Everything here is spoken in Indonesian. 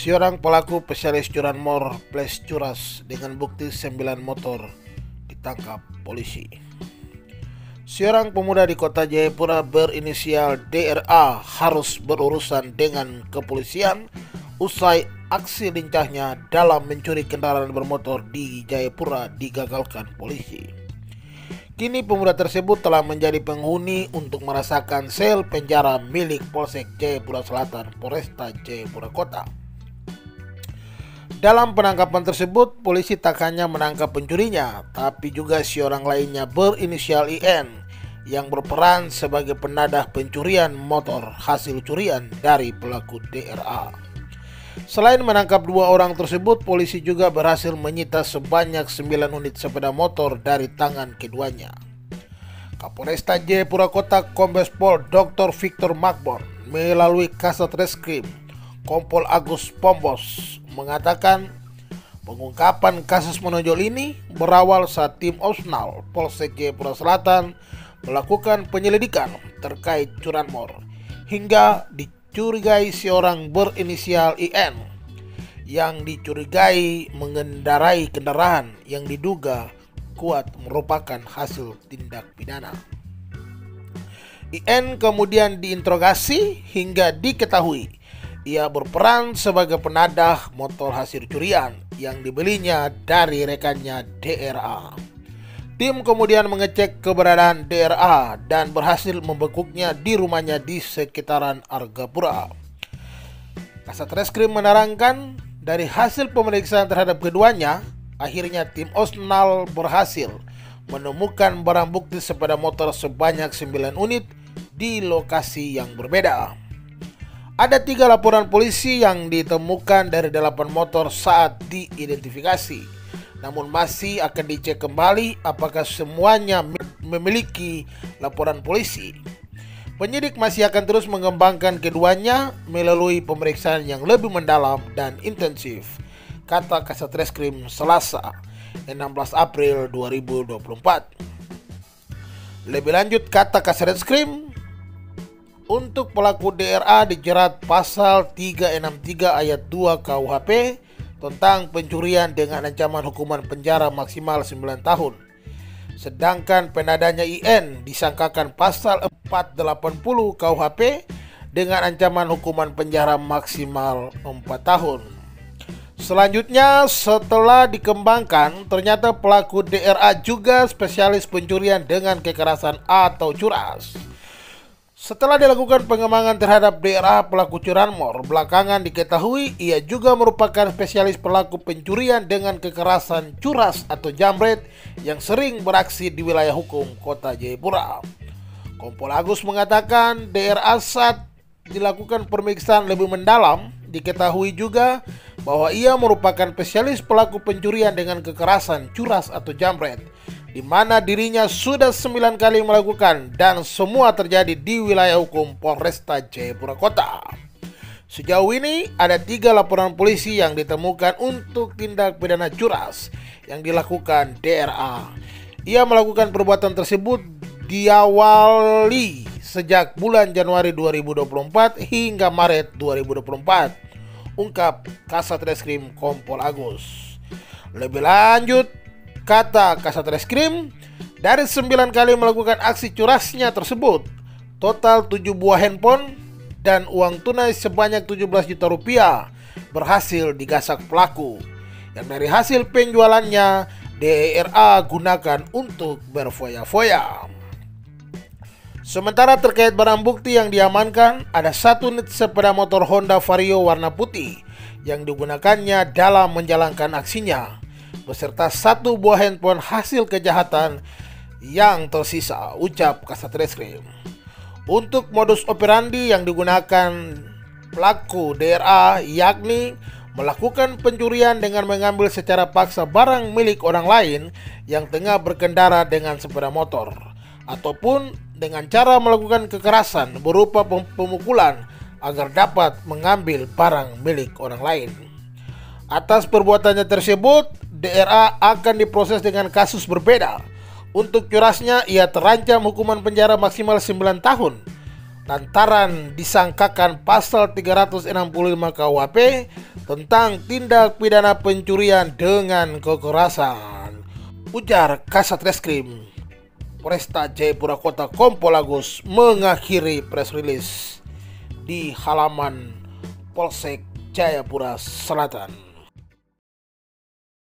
Seorang pelaku spesialis curanmor flash curas dengan bukti 9 motor ditangkap polisi. Seorang pemuda di kota Jayapura berinisial DRA harus berurusan dengan kepolisian usai aksi lincahnya dalam mencuri kendaraan bermotor di Jayapura digagalkan polisi. Kini pemuda tersebut telah menjadi penghuni untuk merasakan sel penjara milik Polsek Jayapura Selatan, Polresta Jayapura Kota. Dalam penangkapan tersebut, polisi tak hanya menangkap pencurinya, tapi juga seorang lainnya berinisial IN yang berperan sebagai penadah pencurian motor hasil curian dari pelaku DRA. Selain menangkap dua orang tersebut, polisi juga berhasil menyita sebanyak 9 unit sepeda motor dari tangan keduanya. Kapolresta Jayapura Kota Kombes Pol Dr. Victor Makbon melalui Kasat Reskrim Kompol Agus Pombos mengatakan pengungkapan kasus menonjol ini berawal saat tim Osnal Polsek Jayapura Selatan melakukan penyelidikan terkait curanmor hingga dicurigai seorang berinisial IN yang dicurigai mengendarai kendaraan yang diduga kuat merupakan hasil tindak pidana. IN kemudian diinterogasi hingga diketahui ia berperan sebagai penadah motor hasil curian yang dibelinya dari rekannya DRA. Tim kemudian mengecek keberadaan DRA dan berhasil membekuknya di rumahnya di sekitaran Argapura. Kasat Reskrim menerangkan dari hasil pemeriksaan terhadap keduanya, akhirnya tim Osnal berhasil menemukan barang bukti sepeda motor sebanyak 9 unit di lokasi yang berbeda. Ada 3 laporan polisi yang ditemukan dari 8 motor saat diidentifikasi. Namun masih akan dicek kembali apakah semuanya memiliki laporan polisi. Penyidik masih akan terus mengembangkan keduanya melalui pemeriksaan yang lebih mendalam dan intensif, kata Kasat Reskrim Selasa 16 April 2024. Lebih lanjut, kata Kasat Reskrim, untuk pelaku DRA dijerat pasal 363 ayat 2 KUHP tentang pencurian dengan ancaman hukuman penjara maksimal 9 tahun. Sedangkan penadanya IN disangkakan pasal 480 KUHP dengan ancaman hukuman penjara maksimal 4 tahun. Selanjutnya, setelah dikembangkan, ternyata pelaku DRA juga spesialis pencurian dengan kekerasan atau curas. Setelah dilakukan pengembangan terhadap DRA pelaku curanmor, belakangan diketahui ia juga merupakan spesialis pelaku pencurian dengan kekerasan curas atau jambret yang sering beraksi di wilayah hukum kota Jayapura. Kompol Agus mengatakan DRA saat dilakukan pemeriksaan lebih mendalam, diketahui juga bahwa ia merupakan spesialis pelaku pencurian dengan kekerasan curas atau jambret, di mana dirinya sudah 9 kali melakukan dan semua terjadi di wilayah hukum Polresta Jayapura Kota. Sejauh ini ada 3 laporan polisi yang ditemukan untuk tindak pidana curas yang dilakukan DRA. Ia melakukan perbuatan tersebut diawali sejak bulan Januari 2024 hingga Maret 2024, ungkap Kasat Reskrim Kompol Agus. Lebih lanjut, kata Kasat Reskrim, dari 9 kali melakukan aksi curasnya tersebut, total 7 buah handphone dan uang tunai sebanyak 17 juta rupiah berhasil digasak pelaku, yang dari hasil penjualannya DRA gunakan untuk berfoya-foya. Sementara terkait barang bukti yang diamankan, ada 1 unit sepeda motor Honda Vario warna putih yang digunakannya dalam menjalankan aksinya, beserta 1 buah handphone hasil kejahatan yang tersisa, ucap Kasat Reskrim. Untuk modus operandi yang digunakan pelaku DRA yakni melakukan pencurian dengan mengambil secara paksa barang milik orang lain yang tengah berkendara dengan sepeda motor, ataupun dengan cara melakukan kekerasan berupa pemukulan agar dapat mengambil barang milik orang lain. Atas perbuatannya tersebut, DRA akan diproses dengan kasus berbeda. Untuk curasnya, ia terancam hukuman penjara maksimal 9 tahun. lantaran disangkakan pasal 365 KUHP tentang tindak pidana pencurian dengan kekerasan, ujar Kasat Reskrim Polresta Jayapura Kota Kompol Agus mengakhiri press release di halaman Polsek Jayapura Selatan.